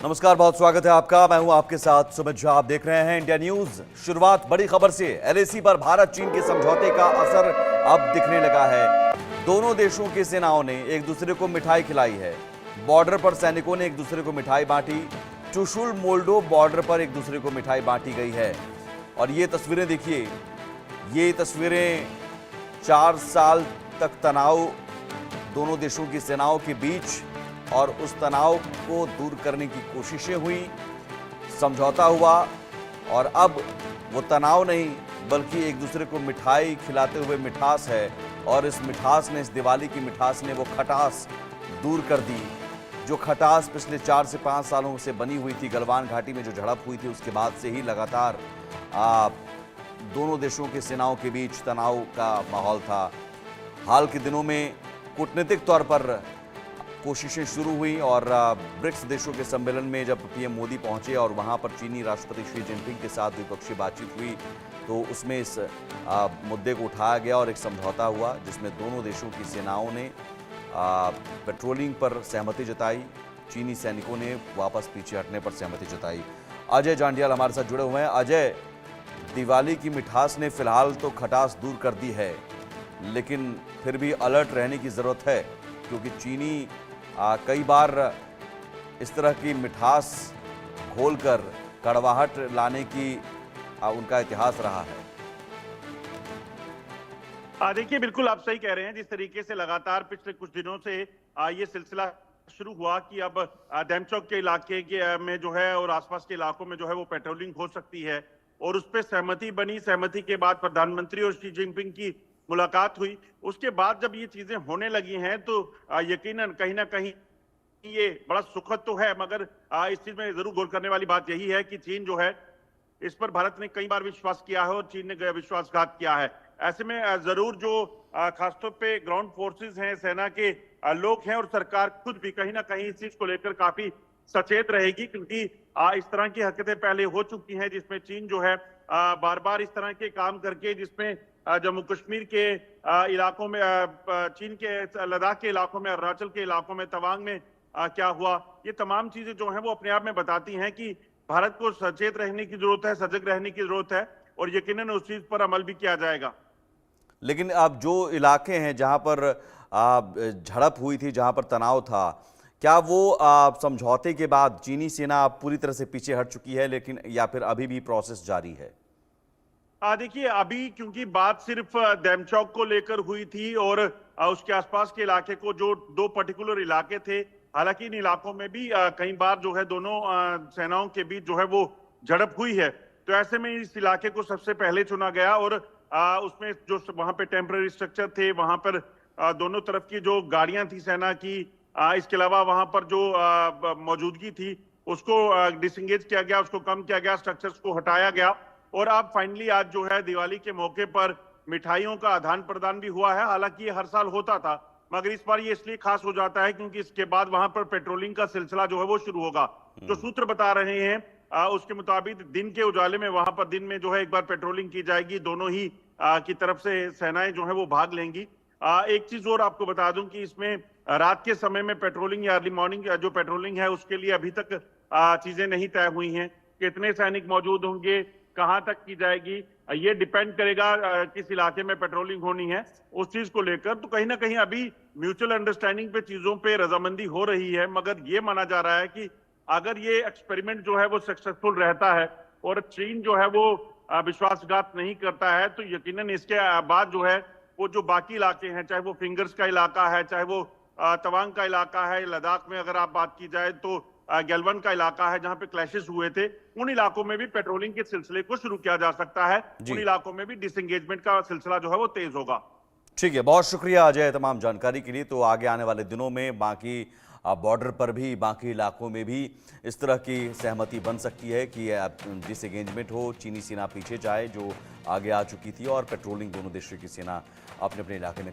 नमस्कार, बहुत स्वागत है आपका। मैं हूं आपके साथ सुमित झा। आप देख रहे हैं इंडिया न्यूज। शुरुआत बड़ी खबर से। एलएसी पर भारत चीन के समझौते का असर अब दिखने लगा है। दोनों देशों की सेनाओं ने एक दूसरे को मिठाई खिलाई है। बॉर्डर पर सैनिकों ने एक दूसरे को मिठाई बांटी। चुशुल मोल्डो बॉर्डर पर एक दूसरे को मिठाई बांटी गई है। और ये तस्वीरें देखिए, ये तस्वीरें 4 साल तक तनाव दोनों देशों की सेनाओं के बीच और उस तनाव को दूर करने की कोशिशें हुई, समझौता हुआ और अब वो तनाव नहीं बल्कि एक दूसरे को मिठाई खिलाते हुए मिठास है। और इस मिठास ने, इस दिवाली की मिठास ने वो खटास दूर कर दी जो खटास पिछले 4 से 5 सालों से बनी हुई थी। गलवान घाटी में जो झड़प हुई थी उसके बाद से ही लगातार दोनों देशों की सेनाओं के बीच तनाव का माहौल था। हाल के दिनों में कूटनीतिक तौर पर कोशिशें शुरू हुई और ब्रिक्स देशों के सम्मेलन में जब पीएम मोदी पहुंचे और वहां पर चीनी राष्ट्रपति शी जिनपिंग के साथ द्विपक्षीय बातचीत हुई तो उसमें इस मुद्दे को उठाया गया और एक समझौता हुआ जिसमें दोनों देशों की सेनाओं ने पेट्रोलिंग पर सहमति जताई। चीनी सैनिकों ने वापस पीछे हटने पर सहमति जताई। अजय जांडियाल हमारे साथ जुड़े हुए हैं। अजय, दिवाली की मिठास ने फिलहाल तो खटास दूर कर दी है, लेकिन फिर भी अलर्ट रहने की जरूरत है क्योंकि चीनी कई बार इस तरह की मिठास घोलकर कड़वाहट लाने की उनका इतिहास रहा है। देखिए, बिल्कुल आप सही कह रहे हैं। जिस तरीके से लगातार पिछले कुछ दिनों से ये सिलसिला शुरू हुआ कि अब डेमचौक के इलाके में जो है और आसपास के इलाकों में जो है वो पेट्रोलिंग हो सकती है और उस पर सहमति बनी। सहमति के बाद प्रधानमंत्री और शी जिनपिंग की मुलाकात हुई। उसके बाद जब ये चीजें होने लगी हैं तो यकीनन कहीं ना कहीं ये बड़ा सुखद तो है, मगर इस चीज में जरूर गौर करने वाली बात यही है कि चीन जो है इस पर भारत ने कई बार विश्वास किया है और चीन ने विश्वासघात किया है। ऐसे में जरूर जो खासतौर पे ग्राउंड फोर्सेस हैं, सेना के लोग हैं और सरकार खुद भी कहीं ना कहीं इस चीज को लेकर काफी सचेत रहेगी क्योंकि इस तरह की हरकतें पहले हो चुकी हैं जिसमें चीन जो है बार बार इस तरह के काम करके, जिसमें जम्मू कश्मीर के इलाकों में, चीन के लद्दाख के इलाकों में, अरुणाचल के इलाकों में, तवांग में क्या हुआ, ये तमाम चीजें जो हैं वो अपने आप में बताती हैं कि भारत को सचेत रहने की जरूरत है, सजग रहने की जरूरत है और यकीनन उस चीज पर अमल भी किया जाएगा। लेकिन अब जो इलाके हैं जहां पर झड़प हुई थी, जहां पर तनाव था, क्या वो समझौते के बाद चीनी सेना पूरी तरह से पीछे हट चुकी है, लेकिन या फिर अभी भी प्रोसेस जारी है? देखिए, अभी क्योंकि बात सिर्फ डेमचौक को लेकर हुई थी और उसके आसपास के इलाके को, जो 2 पर्टिकुलर इलाके थे, हालांकि इन इलाकों में भी कई बार जो है दोनों सेनाओं के बीच जो है वो झड़प हुई है। तो ऐसे में इस इलाके को सबसे पहले चुना गया और उसमें जो वहां पे टेम्पररी स्ट्रक्चर थे, वहां पर दोनों तरफ की जो गाड़ियां थी सेना की, इसके अलावा वहां पर जो मौजूदगी थी उसको डिसंगेज किया गया, उसको कम किया गया, स्ट्रक्चर्स को हटाया गया और अब फाइनली आज जो है दिवाली के मौके पर मिठाइयों का आदान प्रदान भी हुआ है। हालांकि ये हर साल होता था, मगर इस बार ये इसलिए खास हो जाता है क्योंकि इसके बाद वहां पर पेट्रोलिंग का सिलसिला जो है वो शुरू होगा। जो सूत्र बता रहे हैं उसके मुताबिक दिन के उजाले में वहां पर दिन में जो है एक बार पेट्रोलिंग की जाएगी। दोनों ही की तरफ से सेनाएं जो है वो भाग लेंगी। एक चीज और आपको बता दूं कि इसमें रात के समय में पेट्रोलिंग या अर्ली मॉर्निंग जो पेट्रोलिंग है उसके लिए अभी तक चीजें नहीं तय हुई हैं। कितने सैनिक मौजूद होंगे, कहां तक की जाएगी, ये डिपेंड करेगा किस इलाके में पेट्रोलिंग होनी है उस चीज को लेकर। तो कहीं ना कहीं अभी म्यूचुअल अंडरस्टैंडिंग पे चीजों पे रजामंदी हो रही है, मगर ये माना जा रहा है कि अगर ये एक्सपेरिमेंट जो है वो सक्सेसफुल रहता है और चीन जो है वो विश्वासघात नहीं करता है तो यकीनन इसके बाद जो है वो जो बाकी इलाके हैं, चाहे वो फिंगर्स का इलाका है, चाहे वो तवांग का इलाका है, लद्दाख में अगर आप बात की जाए तो गलवान का इलाका है जहां पे क्लैशेस हुए थे, उन इलाकों में भी पेट्रोलिंग के सिलसिले को शुरू किया जा सकता है। उन इलाकों में भी डिसएंगेजमेंट का सिलसिला जो है वो तेज होगा। ठीक है, बहुत शुक्रिया अजय तमाम जानकारी के लिए। तो आगे आने वाले दिनों में बाकी बॉर्डर पर भी, बाकी इलाकों में भी इस तरह की सहमति बन सकती है कि डिसएंगेजमेंट हो, चीनी सेना पीछे जाए जो आगे आ चुकी थी और पेट्रोलिंग दोनों देशों की सेना अपने अपने इलाके में कर